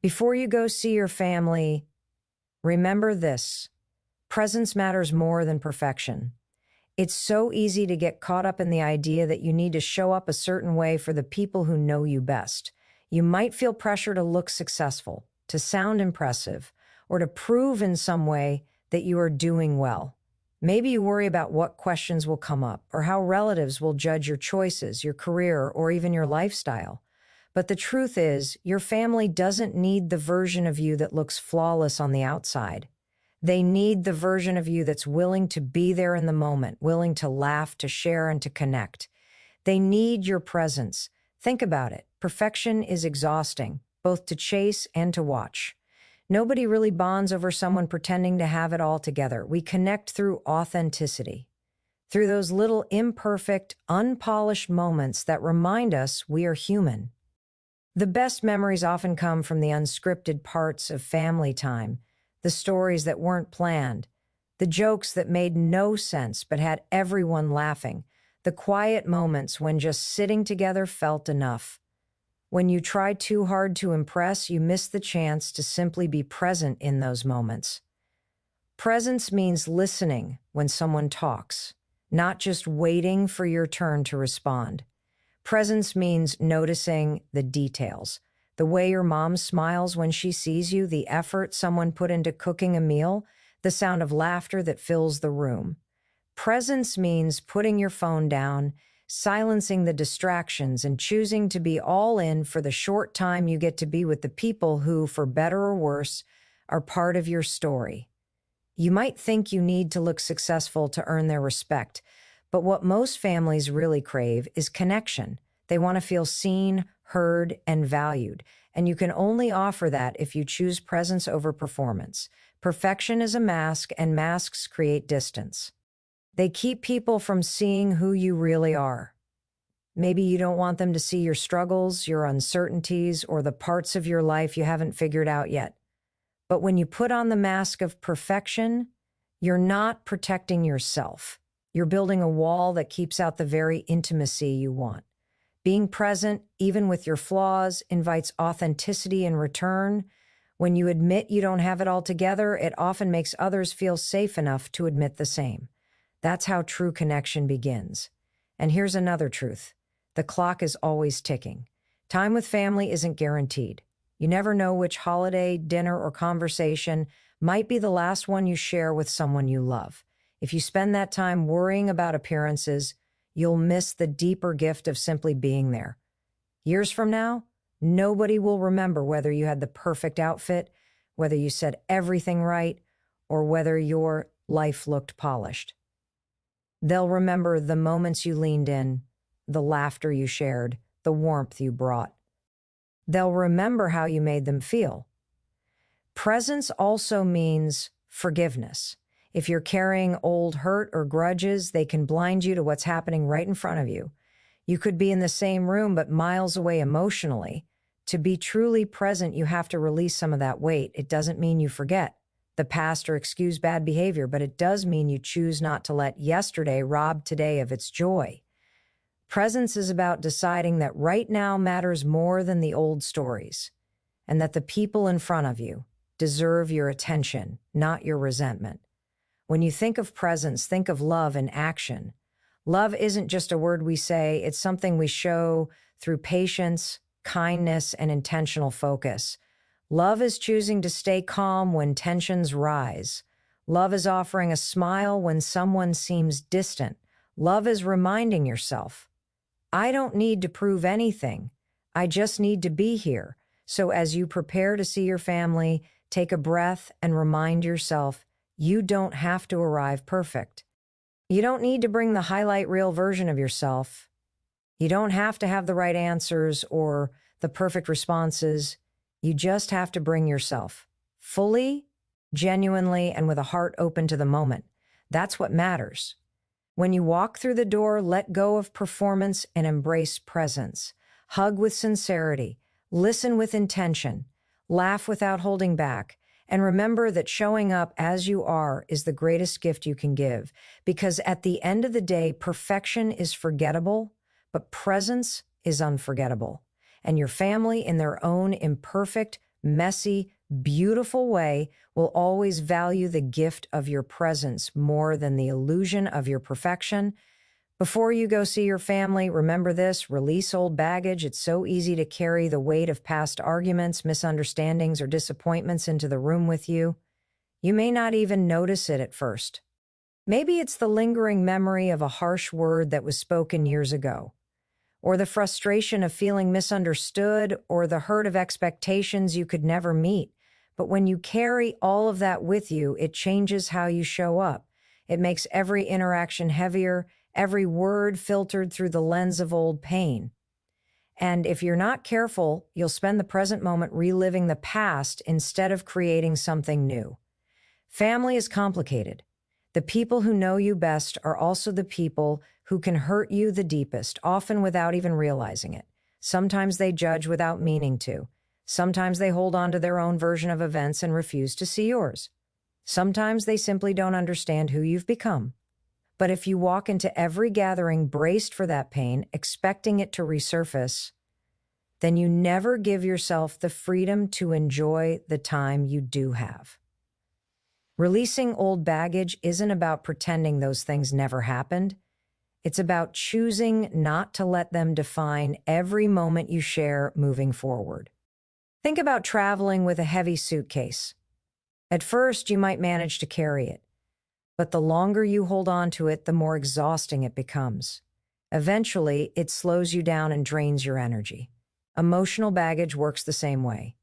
Before you go see your family, remember this: presence matters more than perfection. It's so easy to get caught up in the idea that you need to show up a certain way for the people who know you best. You might feel pressure to look successful, to sound impressive, or to prove in some way that you are doing well. Maybe you worry about what questions will come up or how relatives will judge your choices, your career, or even your lifestyle. But the truth is, your family doesn't need the version of you that looks flawless on the outside. They need the version of you that's willing to be there in the moment, willing to laugh, to share, and to connect. They need your presence. Think about it. Perfection is exhausting, both to chase and to watch. Nobody really bonds over someone pretending to have it all together. We connect through authenticity, through those little imperfect, unpolished moments that remind us we are human. The best memories often come from the unscripted parts of family time, the stories that weren't planned, the jokes that made no sense but had everyone laughing, the quiet moments when just sitting together felt enough. When you try too hard to impress, you miss the chance to simply be present in those moments. Presence means listening when someone talks, not just waiting for your turn to respond. Presence means noticing the details. The way your mom smiles when she sees you, the effort someone put into cooking a meal, the sound of laughter that fills the room. Presence means putting your phone down, silencing the distractions, and choosing to be all in for the short time you get to be with the people who, for better or worse, are part of your story. You might think you need to look successful to earn their respect, but what most families really crave is connection. They want to feel seen, heard, and valued, and you can only offer that if you choose presence over performance. Perfection is a mask, and masks create distance. They keep people from seeing who you really are. Maybe you don't want them to see your struggles, your uncertainties, or the parts of your life you haven't figured out yet. But when you put on the mask of perfection, you're not protecting yourself. You're building a wall that keeps out the very intimacy you want. Being present, even with your flaws, invites authenticity in return. When you admit you don't have it all together, it often makes others feel safe enough to admit the same. That's how true connection begins. And here's another truth: the clock is always ticking. Time with family isn't guaranteed. You never know which holiday, dinner, or conversation might be the last one you share with someone you love. If you spend that time worrying about appearances, you'll miss the deeper gift of simply being there. Years from now, nobody will remember whether you had the perfect outfit, whether you said everything right, or whether your life looked polished. They'll remember the moments you leaned in, the laughter you shared, the warmth you brought. They'll remember how you made them feel. Presence also means forgiveness. If you're carrying old hurt or grudges, they can blind you to what's happening right in front of you. You could be in the same room but miles away emotionally. To be truly present, you have to release some of that weight. It doesn't mean you forget the past or excuse bad behavior, but it does mean you choose not to let yesterday rob today of its joy. Presence is about deciding that right now matters more than the old stories, and that the people in front of you deserve your attention, not your resentment. When you think of presence, think of love in action. Love isn't just a word we say, it's something we show through patience, kindness, and intentional focus. Love is choosing to stay calm when tensions rise. Love is offering a smile when someone seems distant. Love is reminding yourself, I don't need to prove anything. I just need to be here. So as you prepare to see your family, take a breath and remind yourself, you don't have to arrive perfect. You don't need to bring the highlight reel version of yourself. You don't have to have the right answers or the perfect responses. You just have to bring yourself fully, genuinely, and with a heart open to the moment. That's what matters. When you walk through the door, let go of performance and embrace presence. Hug with sincerity, listen with intention, laugh without holding back, and remember that showing up as you are is the greatest gift you can give, because at the end of the day, perfection is forgettable, but presence is unforgettable. And your family, in their own imperfect, messy, beautiful way will always value the gift of your presence more than the illusion of your perfection. Before you go see your family, remember this: release old baggage. It's so easy to carry the weight of past arguments, misunderstandings, or disappointments into the room with you. You may not even notice it at first. Maybe it's the lingering memory of a harsh word that was spoken years ago, or the frustration of feeling misunderstood, or the hurt of expectations you could never meet. But when you carry all of that with you, it changes how you show up. It makes every interaction heavier, every word filtered through the lens of old pain. And if you're not careful, you'll spend the present moment reliving the past instead of creating something new. Family is complicated. The people who know you best are also the people who can hurt you the deepest, often without even realizing it. Sometimes they judge without meaning to. Sometimes they hold on to their own version of events and refuse to see yours. Sometimes they simply don't understand who you've become. But if you walk into every gathering braced for that pain, expecting it to resurface, then you never give yourself the freedom to enjoy the time you do have. Releasing old baggage isn't about pretending those things never happened. It's about choosing not to let them define every moment you share moving forward. Think about traveling with a heavy suitcase. At first, you might manage to carry it, but the longer you hold on to it, the more exhausting it becomes. Eventually, it slows you down and drains your energy. Emotional baggage works the same way.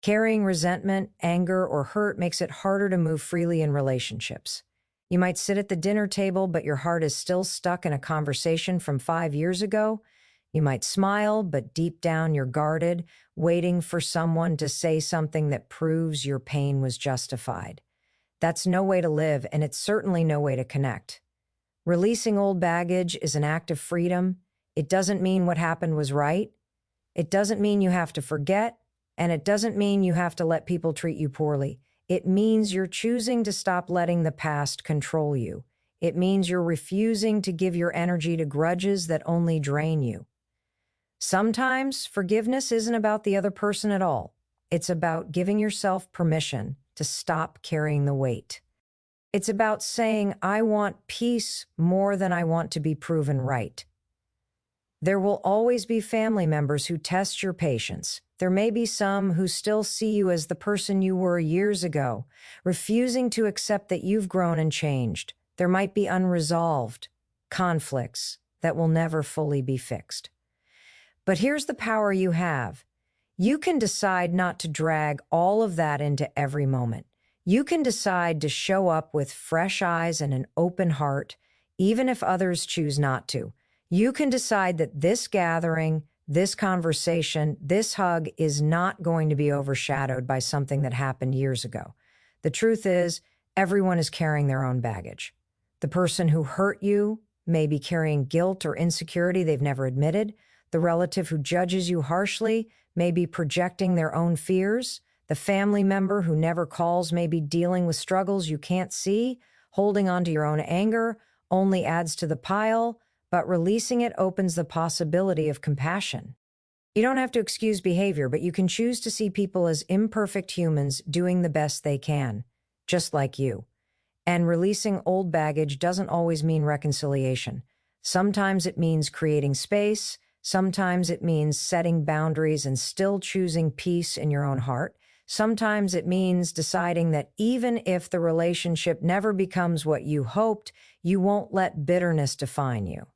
Carrying resentment, anger, or hurt makes it harder to move freely in relationships. You might sit at the dinner table, but your heart is still stuck in a conversation from 5 years ago. You might smile, but deep down you're guarded, waiting for someone to say something that proves your pain was justified. That's no way to live, and it's certainly no way to connect. Releasing old baggage is an act of freedom. It doesn't mean what happened was right. It doesn't mean you have to forget. And it doesn't mean you have to let people treat you poorly. It means you're choosing to stop letting the past control you. It means you're refusing to give your energy to grudges that only drain you. Sometimes forgiveness isn't about the other person at all. It's about giving yourself permission to stop carrying the weight. It's about saying, I want peace more than I want to be proven right. There will always be family members who test your patience. There may be some who still see you as the person you were years ago, refusing to accept that you've grown and changed. There might be unresolved conflicts that will never fully be fixed. But here's the power you have. You can decide not to drag all of that into every moment. You can decide to show up with fresh eyes and an open heart, even if others choose not to. You can decide that this gathering, this conversation, this hug is not going to be overshadowed by something that happened years ago. The truth is, everyone is carrying their own baggage. The person who hurt you may be carrying guilt or insecurity they've never admitted. The relative who judges you harshly may be projecting their own fears. The family member who never calls may be dealing with struggles you can't see. Holding on to your own anger only adds to the pile, but releasing it opens the possibility of compassion. You don't have to excuse behavior, but you can choose to see people as imperfect humans doing the best they can, just like you. And releasing old baggage doesn't always mean reconciliation. Sometimes it means creating space. Sometimes it means setting boundaries and still choosing peace in your own heart. Sometimes it means deciding that even if the relationship never becomes what you hoped, you won't let bitterness define you.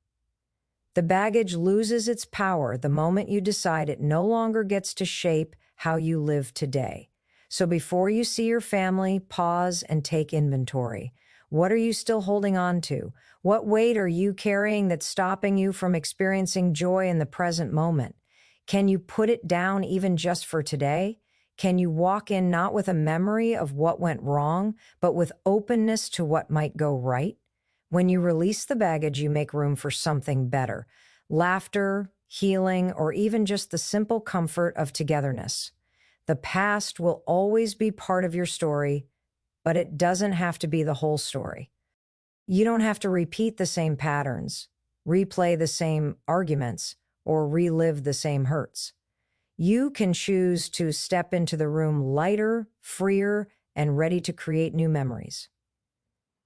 The baggage loses its power the moment you decide it no longer gets to shape how you live today. So before you see your family, pause and take inventory. What are you still holding on to? What weight are you carrying that's stopping you from experiencing joy in the present moment? Can you put it down even just for today? Can you walk in not with a memory of what went wrong, but with openness to what might go right? When you release the baggage, you make room for something better. Laughter, healing, or even just the simple comfort of togetherness. The past will always be part of your story, but it doesn't have to be the whole story. You don't have to repeat the same patterns, replay the same arguments, or relive the same hurts. You can choose to step into the room lighter, freer, and ready to create new memories.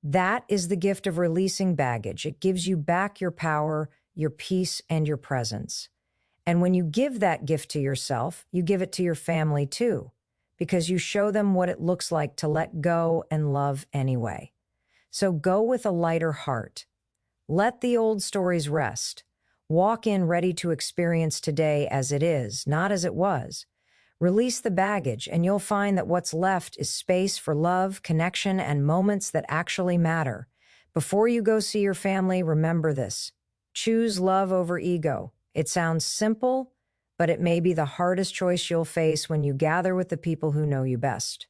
That is the gift of releasing baggage. It gives you back your power, your peace, and your presence. And when you give that gift to yourself, you give it to your family too, because you show them what it looks like to let go and love anyway. So go with a lighter heart. Let the old stories rest. Walk in ready to experience today as it is, not as it was. Release the baggage, and you'll find that what's left is space for love, connection, and moments that actually matter. Before you go see your family, remember this. Choose love over ego. It sounds simple, but it may be the hardest choice you'll face when you gather with the people who know you best.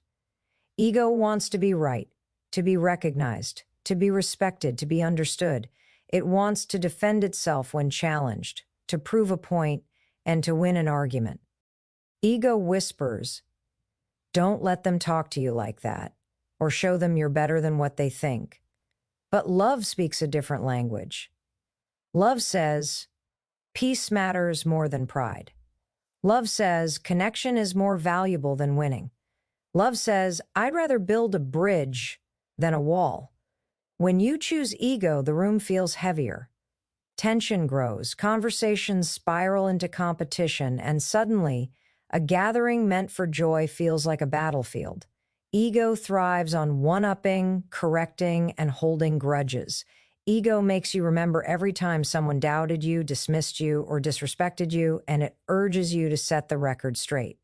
Ego wants to be right, to be recognized, to be respected, to be understood. It wants to defend itself when challenged, to prove a point, and to win an argument. Ego whispers, don't let them talk to you like that, or show them you're better than what they think. But love speaks a different language. Love says, peace matters more than pride. Love says, connection is more valuable than winning. Love says, I'd rather build a bridge than a wall. When you choose ego, the room feels heavier. Tension grows, conversations spiral into competition, and suddenly, a gathering meant for joy feels like a battlefield. Ego thrives on one-upping, correcting, and holding grudges. Ego makes you remember every time someone doubted you, dismissed you, or disrespected you, and it urges you to set the record straight.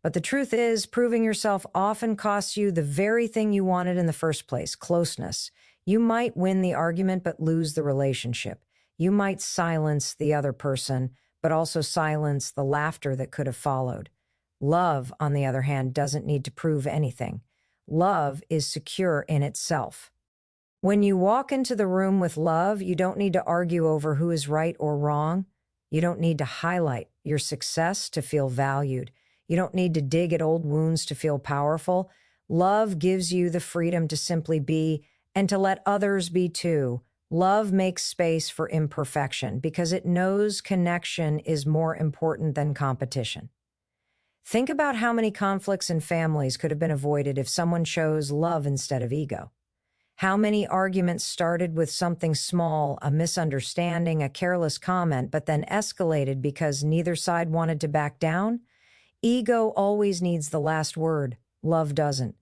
But the truth is, proving yourself often costs you the very thing you wanted in the first place, closeness. You might win the argument but lose the relationship. You might silence the other person, but also silence the laughter that could have followed. Love, on the other hand, doesn't need to prove anything. Love is secure in itself. When you walk into the room with love, you don't need to argue over who is right or wrong. You don't need to highlight your success to feel valued. You don't need to dig at old wounds to feel powerful. Love gives you the freedom to simply be and to let others be too. Love makes space for imperfection because it knows connection is more important than competition. Think about how many conflicts in families could have been avoided if someone chose love instead of ego. How many arguments started with something small, a misunderstanding, a careless comment, but then escalated because neither side wanted to back down? Ego always needs the last word. Love doesn't.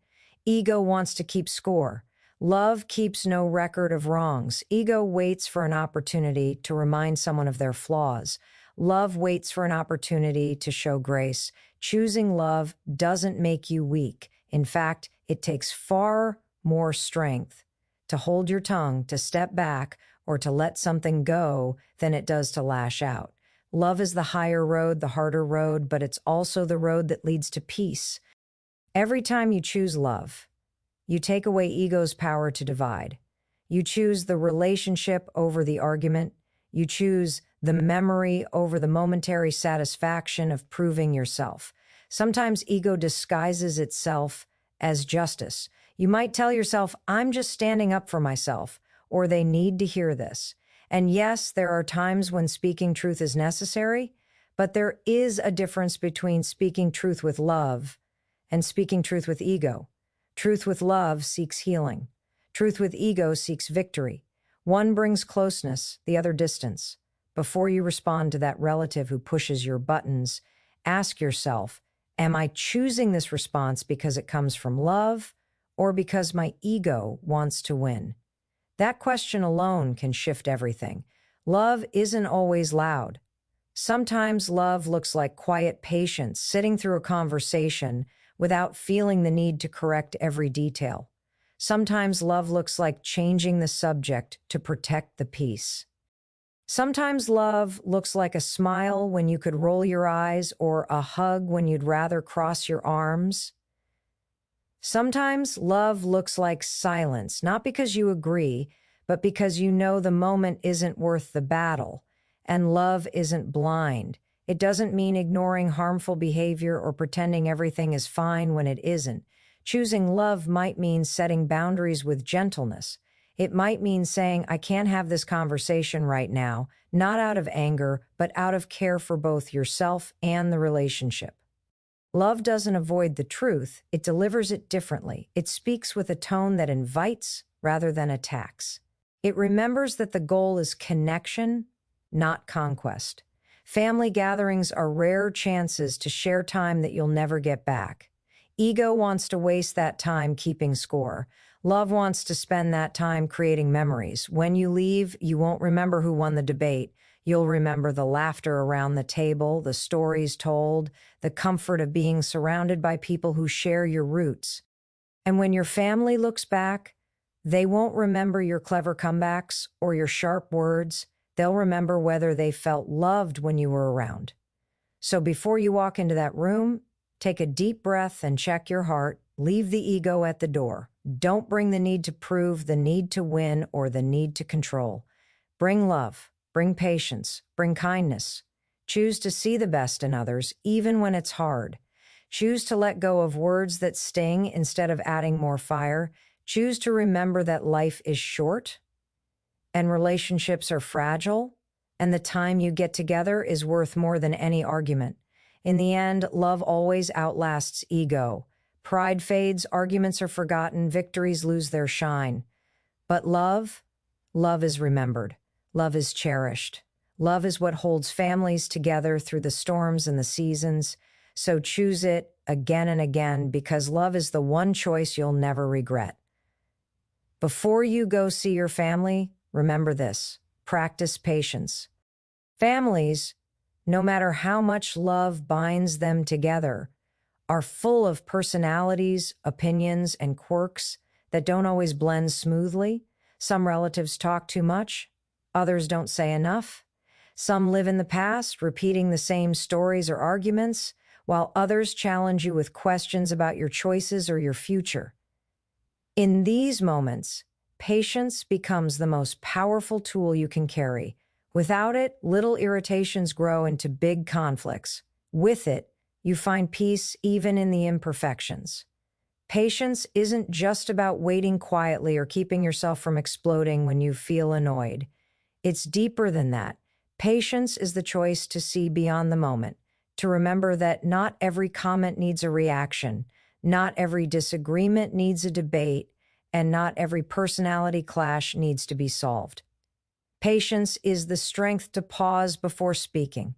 Ego wants to keep score. Love keeps no record of wrongs. Ego waits for an opportunity to remind someone of their flaws. Love waits for an opportunity to show grace. Choosing love doesn't make you weak. In fact, it takes far more strength to hold your tongue, to step back, or to let something go than it does to lash out. Love is the higher road, the harder road, but it's also the road that leads to peace. Every time you choose love, you take away ego's power to divide. You choose the relationship over the argument. You choose the memory over the momentary satisfaction of proving yourself. Sometimes ego disguises itself as justice. You might tell yourself, I'm just standing up for myself, or they need to hear this. And yes, there are times when speaking truth is necessary, but there is a difference between speaking truth with love and speaking truth with ego. Truth with love seeks healing. Truth with ego seeks victory. One brings closeness, the other distance. Before you respond to that relative who pushes your buttons, ask yourself, am I choosing this response because it comes from love or because my ego wants to win? That question alone can shift everything. Love isn't always loud. Sometimes love looks like quiet patience, sitting through a conversation without feeling the need to correct every detail. Sometimes love looks like changing the subject to protect the peace. Sometimes love looks like a smile when you could roll your eyes or a hug when you'd rather cross your arms. Sometimes love looks like silence, not because you agree, but because you know the moment isn't worth the battle. And love isn't blind. It doesn't mean ignoring harmful behavior or pretending everything is fine when it isn't. Choosing love might mean setting boundaries with gentleness. It might mean saying, I can't have this conversation right now, not out of anger, but out of care for both yourself and the relationship. Love doesn't avoid the truth, it delivers it differently. It speaks with a tone that invites rather than attacks. It remembers that the goal is connection, not conquest. Family gatherings are rare chances to share time that you'll never get back. Ego wants to waste that time keeping score. Love wants to spend that time creating memories. When you leave, you won't remember who won the debate. You'll remember the laughter around the table, the stories told, the comfort of being surrounded by people who share your roots. And when your family looks back, they won't remember your clever comebacks or your sharp words. They'll remember whether they felt loved when you were around. So before you walk into that room, take a deep breath and check your heart. Leave the ego at the door. Don't bring the need to prove, the need to win, or the need to control. Bring love, bring patience, bring kindness. Choose to see the best in others, even when it's hard. Choose to let go of words that sting instead of adding more fire. Choose to remember that life is short and relationships are fragile, and the time you get together is worth more than any argument. In the end, love always outlasts ego. Pride fades, arguments are forgotten, victories lose their shine. But love is remembered. Love is cherished. Love is what holds families together through the storms and the seasons. So choose it again and again, because love is the one choice you'll never regret. Before you go see your family, remember this: practice patience. Families, no matter how much love binds them together, are full of personalities, opinions, and quirks that don't always blend smoothly. Some relatives talk too much, others don't say enough. Some live in the past, repeating the same stories or arguments, while others challenge you with questions about your choices or your future. In these moments, patience becomes the most powerful tool you can carry. Without it, little irritations grow into big conflicts. With it, you find peace even in the imperfections. Patience isn't just about waiting quietly or keeping yourself from exploding when you feel annoyed. It's deeper than that. Patience is the choice to see beyond the moment, to remember that not every comment needs a reaction, not every disagreement needs a debate, and not every personality clash needs to be solved. Patience is the strength to pause before speaking,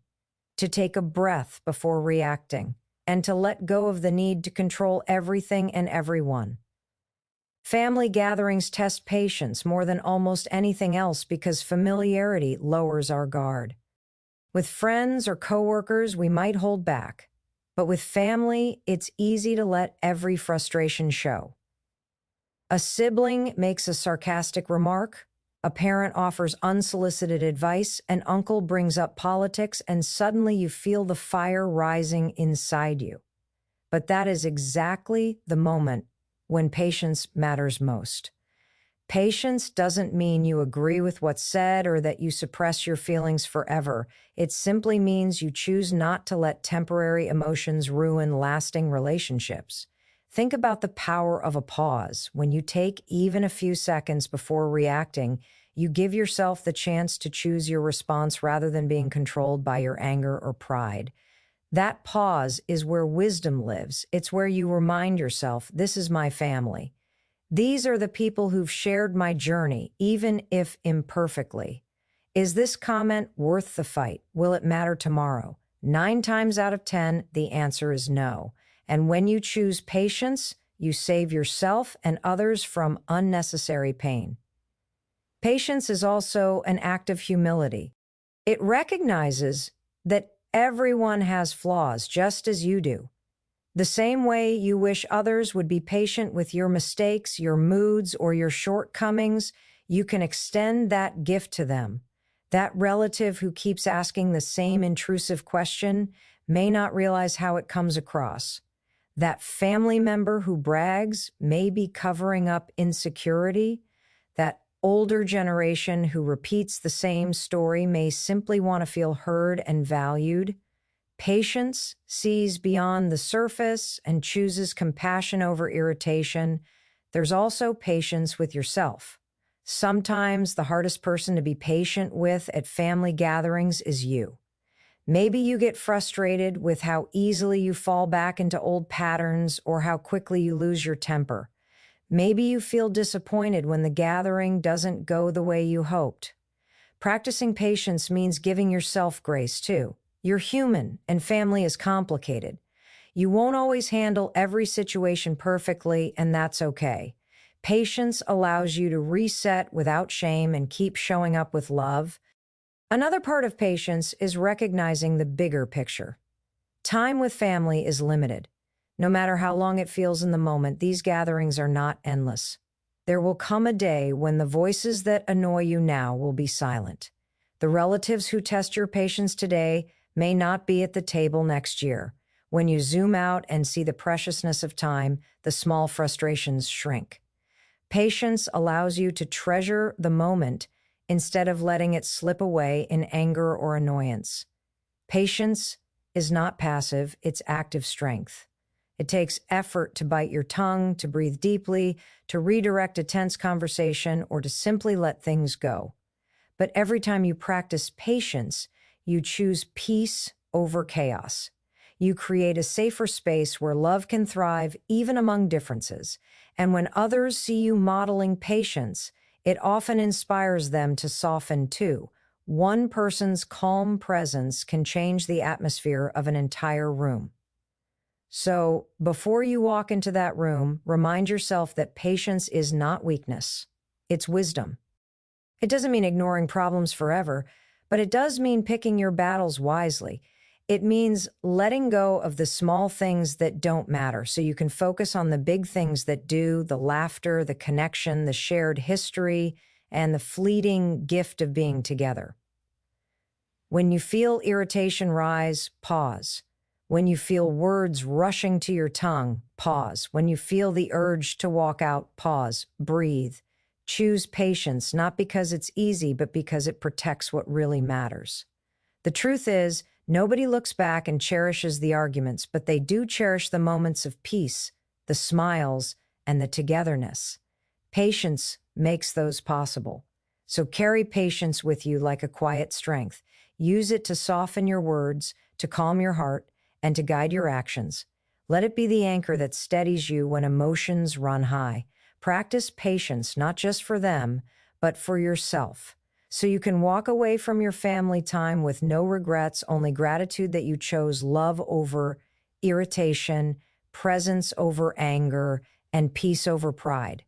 to take a breath before reacting, and to let go of the need to control everything and everyone. Family gatherings test patience more than almost anything else because familiarity lowers our guard. With friends or coworkers, we might hold back, but with family, it's easy to let every frustration show. A sibling makes a sarcastic remark, a parent offers unsolicited advice, an uncle brings up politics, and suddenly you feel the fire rising inside you. But that is exactly the moment when patience matters most. Patience doesn't mean you agree with what's said or that you suppress your feelings forever. It simply means you choose not to let temporary emotions ruin lasting relationships. Think about the power of a pause. When you take even a few seconds before reacting, you give yourself the chance to choose your response rather than being controlled by your anger or pride. That pause is where wisdom lives. It's where you remind yourself, this is my family. These are the people who've shared my journey, even if imperfectly. Is this comment worth the fight? Will it matter tomorrow? 9 times out of 10, the answer is no. And when you choose patience, you save yourself and others from unnecessary pain. Patience is also an act of humility. It recognizes that everyone has flaws, just as you do. The same way you wish others would be patient with your mistakes, your moods, or your shortcomings, you can extend that gift to them. That relative who keeps asking the same intrusive question may not realize how it comes across. That family member who brags may be covering up insecurity. That older generation who repeats the same story may simply want to feel heard and valued. Patience sees beyond the surface and chooses compassion over irritation. There's also patience with yourself. Sometimes the hardest person to be patient with at family gatherings is you. Maybe you get frustrated with how easily you fall back into old patterns or how quickly you lose your temper. Maybe you feel disappointed when the gathering doesn't go the way you hoped. Practicing patience means giving yourself grace too. You're human, and family is complicated. You won't always handle every situation perfectly, and that's okay. Patience allows you to reset without shame and keep showing up with love. Another part of patience is recognizing the bigger picture. Time with family is limited. No matter how long it feels in the moment, these gatherings are not endless. There will come a day when the voices that annoy you now will be silent. The relatives who test your patience today may not be at the table next year. When you zoom out and see the preciousness of time, the small frustrations shrink. Patience allows you to treasure the moment instead of letting it slip away in anger or annoyance. Patience is not passive, it's active strength. It takes effort to bite your tongue, to breathe deeply, to redirect a tense conversation, or to simply let things go. But every time you practice patience, you choose peace over chaos. You create a safer space where love can thrive even among differences. And when others see you modeling patience, it often inspires them to soften too. One person's calm presence can change the atmosphere of an entire room. So, before you walk into that room, remind yourself that patience is not weakness, it's wisdom. It doesn't mean ignoring problems forever, but it does mean picking your battles wisely. It means letting go of the small things that don't matter so you can focus on the big things that do, the laughter, the connection, the shared history, and the fleeting gift of being together. When you feel irritation rise, pause. When you feel words rushing to your tongue, pause. When you feel the urge to walk out, pause, breathe. Choose patience, not because it's easy, but because it protects what really matters. The truth is, nobody looks back and cherishes the arguments, but they do cherish the moments of peace, the smiles, and the togetherness. Patience makes those possible. So carry patience with you like a quiet strength. Use it to soften your words, to calm your heart, and to guide your actions. Let it be the anchor that steadies you when emotions run high. Practice patience, not just for them, but for yourself, so you can walk away from your family time with no regrets, only gratitude that you chose love over irritation, presence over anger, and peace over pride.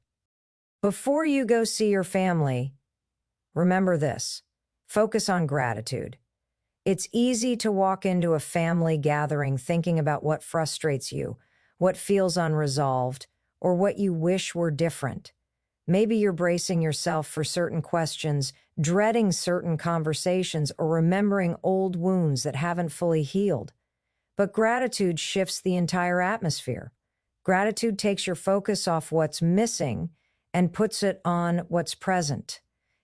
Before you go see your family, remember this. Focus on gratitude. It's easy to walk into a family gathering thinking about what frustrates you, what feels unresolved, or what you wish were different. Maybe you're bracing yourself for certain questions, dreading certain conversations, or remembering old wounds that haven't fully healed. But gratitude shifts the entire atmosphere. Gratitude takes your focus off what's missing and puts it on what's present.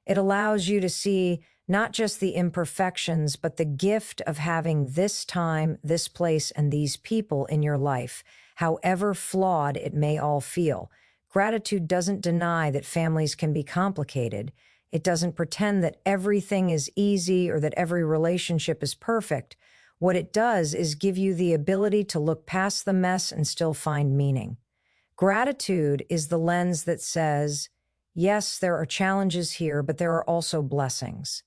It allows you to see not just the imperfections, but the gift of having this time, this place, and these people in your life, however flawed it may all feel. Gratitude doesn't deny that families can be complicated. It doesn't pretend that everything is easy or that every relationship is perfect. What it does is give you the ability to look past the mess and still find meaning. Gratitude is the lens that says, yes, there are challenges here, but there are also blessings.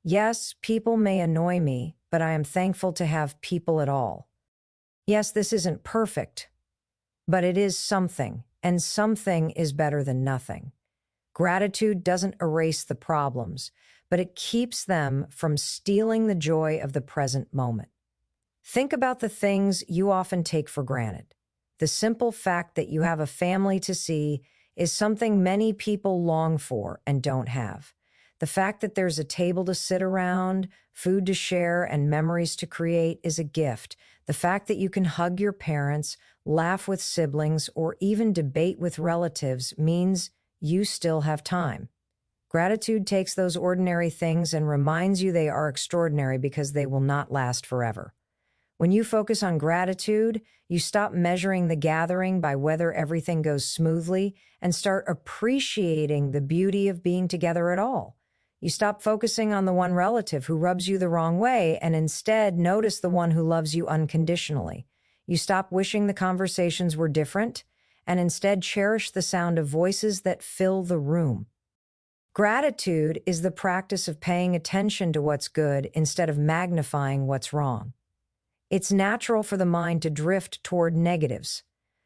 Yes, people may annoy me, but I am thankful to have people at all. Yes, this isn't perfect, but it is something, and something is better than nothing. Gratitude doesn't erase the problems, but it keeps them from stealing the joy of the present moment. Think about the things you often take for granted. The simple fact that you have a family to see is something many people long for and don't have. The fact that there's a table to sit around, food to share, and memories to create is a gift. The fact that you can hug your parents, laugh with siblings, or even debate with relatives means you still have time. Gratitude takes those ordinary things and reminds you they are extraordinary because they will not last forever. When you focus on gratitude, you stop measuring the gathering by whether everything goes smoothly and start appreciating the beauty of being together at all. You stop focusing on the one relative who rubs you the wrong way and instead notice the one who loves you unconditionally. You stop wishing the conversations were different and instead cherish the sound of voices that fill the room. Gratitude is the practice of paying attention to what's good instead of magnifying what's wrong. It's natural for the mind to drift toward negatives.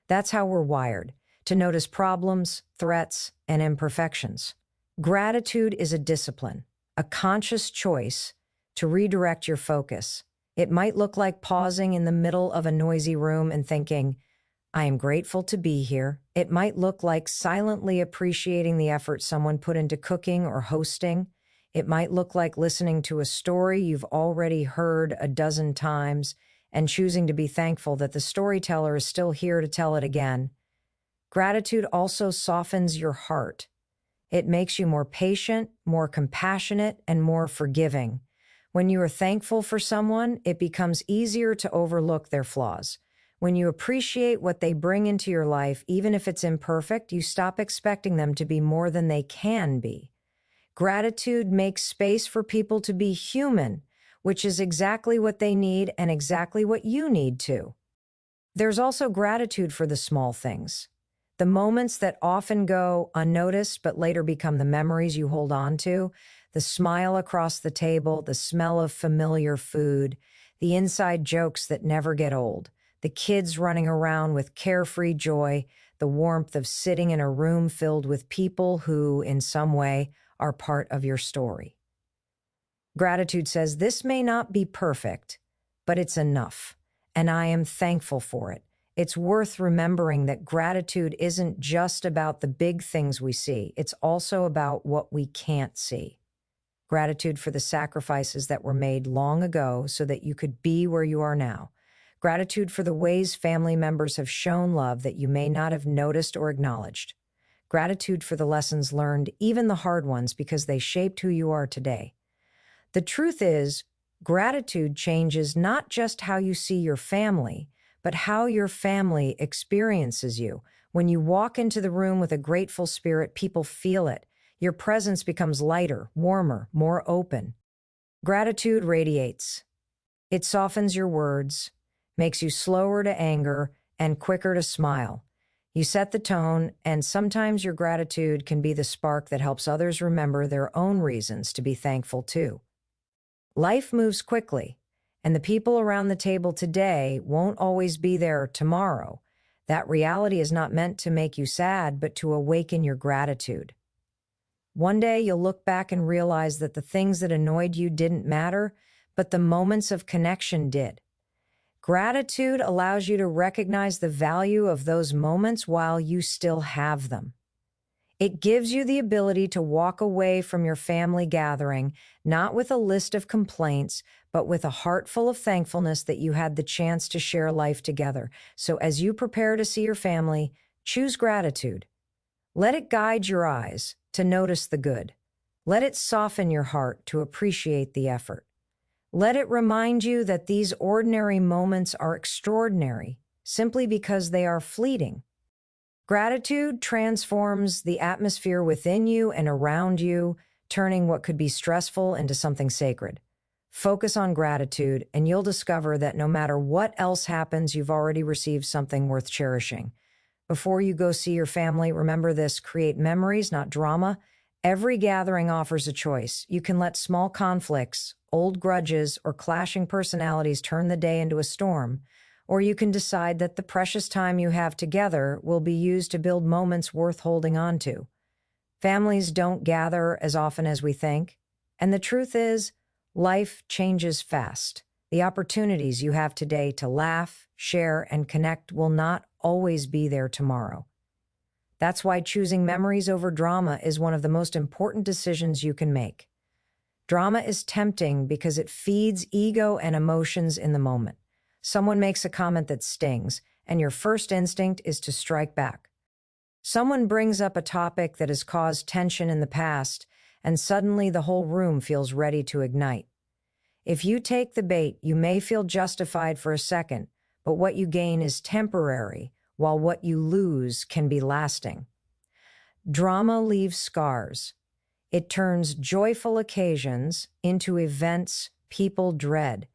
That's how we're wired, to notice problems, threats, and imperfections. Gratitude is a discipline, a conscious choice to redirect your focus. It might look like pausing in the middle of a noisy room and thinking, I am grateful to be here. It might look like silently appreciating the effort someone put into cooking or hosting. It might look like listening to a story you've already heard a dozen times and choosing to be thankful that the storyteller is still here to tell it again. Gratitude also softens your heart. It makes you more patient, more compassionate, and more forgiving. When you are thankful for someone, it becomes easier to overlook their flaws. When you appreciate what they bring into your life, even if it's imperfect, you stop expecting them to be more than they can be. Gratitude makes space for people to be human, which is exactly what they need and exactly what you need too. There's also gratitude for the small things, the moments that often go unnoticed but later become the memories you hold on to, the smile across the table, the smell of familiar food, the inside jokes that never get old, the kids running around with carefree joy, the warmth of sitting in a room filled with people who, in some way, are part of your story. Gratitude says, this may not be perfect, but it's enough, and I am thankful for it. It's worth remembering that gratitude isn't just about the big things we see. It's also about what we can't see. Gratitude for the sacrifices that were made long ago so that you could be where you are now. Gratitude for the ways family members have shown love that you may not have noticed or acknowledged. Gratitude for the lessons learned, even the hard ones, because they shaped who you are today. The truth is, gratitude changes not just how you see your family, but how your family experiences you. When you walk into the room with a grateful spirit, people feel it. Your presence becomes lighter, warmer, more open. Gratitude radiates. It softens your words, makes you slower to anger and quicker to smile. You set the tone, and sometimes your gratitude can be the spark that helps others remember their own reasons to be thankful too. Life moves quickly, and the people around the table today won't always be there tomorrow. That reality is not meant to make you sad, but to awaken your gratitude. One day you'll look back and realize that the things that annoyed you didn't matter, but the moments of connection did. Gratitude allows you to recognize the value of those moments while you still have them. It gives you the ability to walk away from your family gathering, not with a list of complaints, but with a heart full of thankfulness that you had the chance to share life together. So as you prepare to see your family, choose gratitude. Let it guide your eyes to notice the good. Let it soften your heart to appreciate the effort. Let it remind you that these ordinary moments are extraordinary simply because they are fleeting. Gratitude transforms the atmosphere within you and around you, turning what could be stressful into something sacred. Focus on gratitude, and you'll discover that no matter what else happens, you've already received something worth cherishing. Before you go see your family, remember this: create memories, not drama. Every gathering offers a choice. You can let small conflicts, old grudges, or clashing personalities turn the day into a storm. Or you can decide that the precious time you have together will be used to build moments worth holding on to. Families don't gather as often as we think. And the truth is, life changes fast. The opportunities you have today to laugh, share, and connect will not always be there tomorrow. That's why choosing memories over drama is one of the most important decisions you can make. Drama is tempting because it feeds ego and emotions in the moment. Someone makes a comment that stings, and your first instinct is to strike back. Someone brings up a topic that has caused tension in the past, and suddenly the whole room feels ready to ignite. If you take the bait, you may feel justified for a second, but what you gain is temporary, while what you lose can be lasting. Drama leaves scars. It turns joyful occasions into events people dread.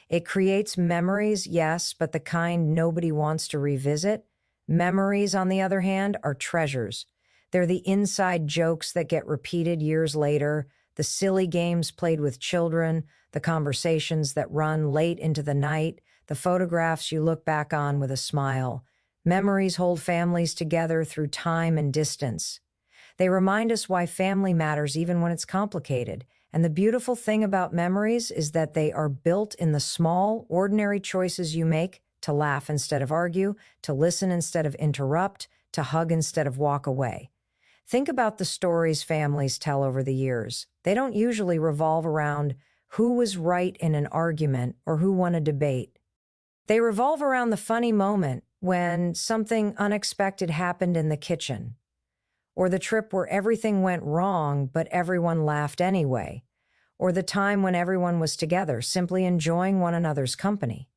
It creates memories, yes, but the kind nobody wants to revisit. Memories, on the other hand, are treasures. They're the inside jokes that get repeated years later, the silly games played with children, the conversations that run late into the night, the photographs you look back on with a smile. Memories hold families together through time and distance. They remind us why family matters even when it's complicated. And the beautiful thing about memories is that they are built in the small, ordinary choices you make to laugh instead of argue, to listen instead of interrupt, to hug instead of walk away. Think about the stories families tell over the years. They don't usually revolve around who was right in an argument or who won a debate. They revolve around the funny moment when something unexpected happened in the kitchen, or the trip where everything went wrong but everyone laughed anyway, or the time when everyone was together, simply enjoying one another's company.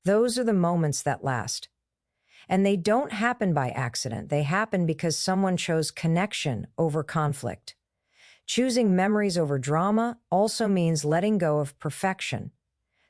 Those are the moments that last. And they don't happen by accident. They happen because someone chose connection over conflict. Choosing memories over drama also means letting go of perfection.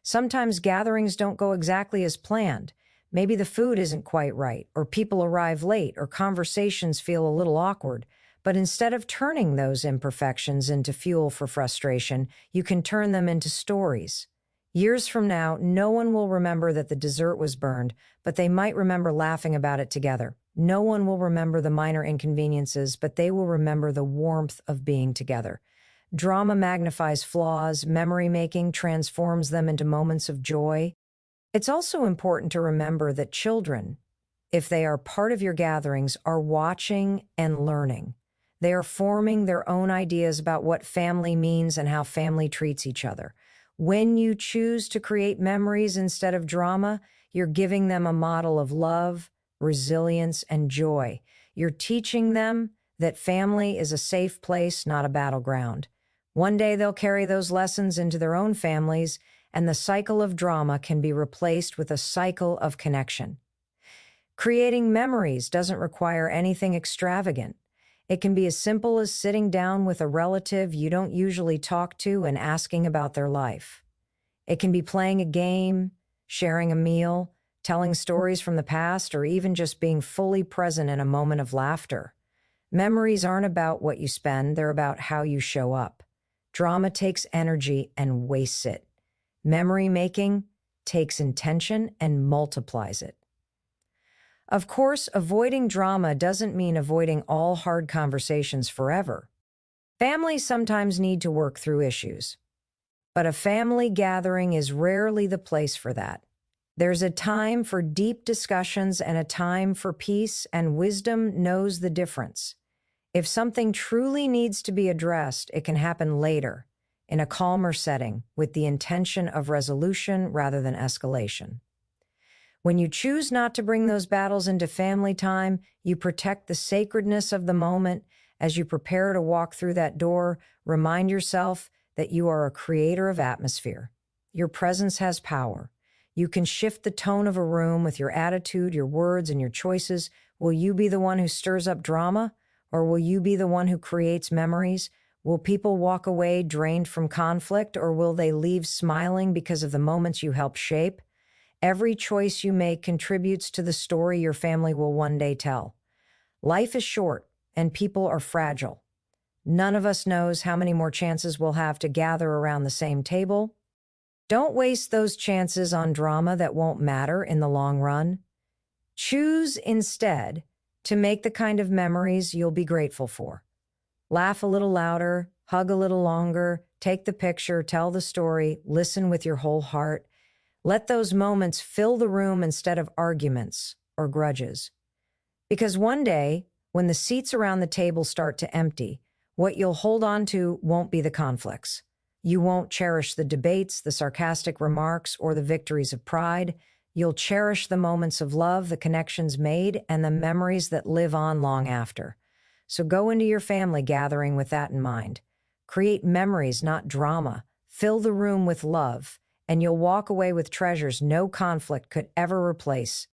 Sometimes gatherings don't go exactly as planned. Maybe the food isn't quite right, or people arrive late, or conversations feel a little awkward. But instead of turning those imperfections into fuel for frustration, you can turn them into stories. Years from now, no one will remember that the dessert was burned, but they might remember laughing about it together. No one will remember the minor inconveniences, but they will remember the warmth of being together. Drama magnifies flaws, memory-making transforms them into moments of joy. It's also important to remember that children, if they are part of your gatherings, are watching and learning. They are forming their own ideas about what family means and how family treats each other. When you choose to create memories instead of drama, you're giving them a model of love, resilience, and joy. You're teaching them that family is a safe place, not a battleground. One day they'll carry those lessons into their own families, and the cycle of drama can be replaced with a cycle of connection. Creating memories doesn't require anything extravagant. It can be as simple as sitting down with a relative you don't usually talk to and asking about their life. It can be playing a game, sharing a meal, telling stories from the past, or even just being fully present in a moment of laughter. Memories aren't about what you spend, they're about how you show up. Drama takes energy and wastes it. Memory making takes intention and multiplies it. Of course, avoiding drama doesn't mean avoiding all hard conversations forever. Families sometimes need to work through issues, but a family gathering is rarely the place for that. There's a time for deep discussions and a time for peace, and wisdom knows the difference. If something truly needs to be addressed, it can happen later, in a calmer setting, with the intention of resolution rather than escalation. When you choose not to bring those battles into family time, you protect the sacredness of the moment. As you prepare to walk through that door, remind yourself that you are a creator of atmosphere. Your presence has power. You can shift the tone of a room with your attitude, your words, and your choices. Will you be the one who stirs up drama, or will you be the one who creates memories? Will people walk away drained from conflict, or will they leave smiling because of the moments you helped shape? Every choice you make contributes to the story your family will one day tell. Life is short, and people are fragile. None of us knows how many more chances we'll have to gather around the same table. Don't waste those chances on drama that won't matter in the long run. Choose instead to make the kind of memories you'll be grateful for. Laugh a little louder, hug a little longer, take the picture, tell the story, listen with your whole heart. Let those moments fill the room instead of arguments or grudges. Because one day, when the seats around the table start to empty, what you'll hold on to won't be the conflicts. You won't cherish the debates, the sarcastic remarks, or the victories of pride. You'll cherish the moments of love, the connections made, and the memories that live on long after. So go into your family gathering with that in mind. Create memories, not drama. Fill the room with love, and you'll walk away with treasures no conflict could ever replace.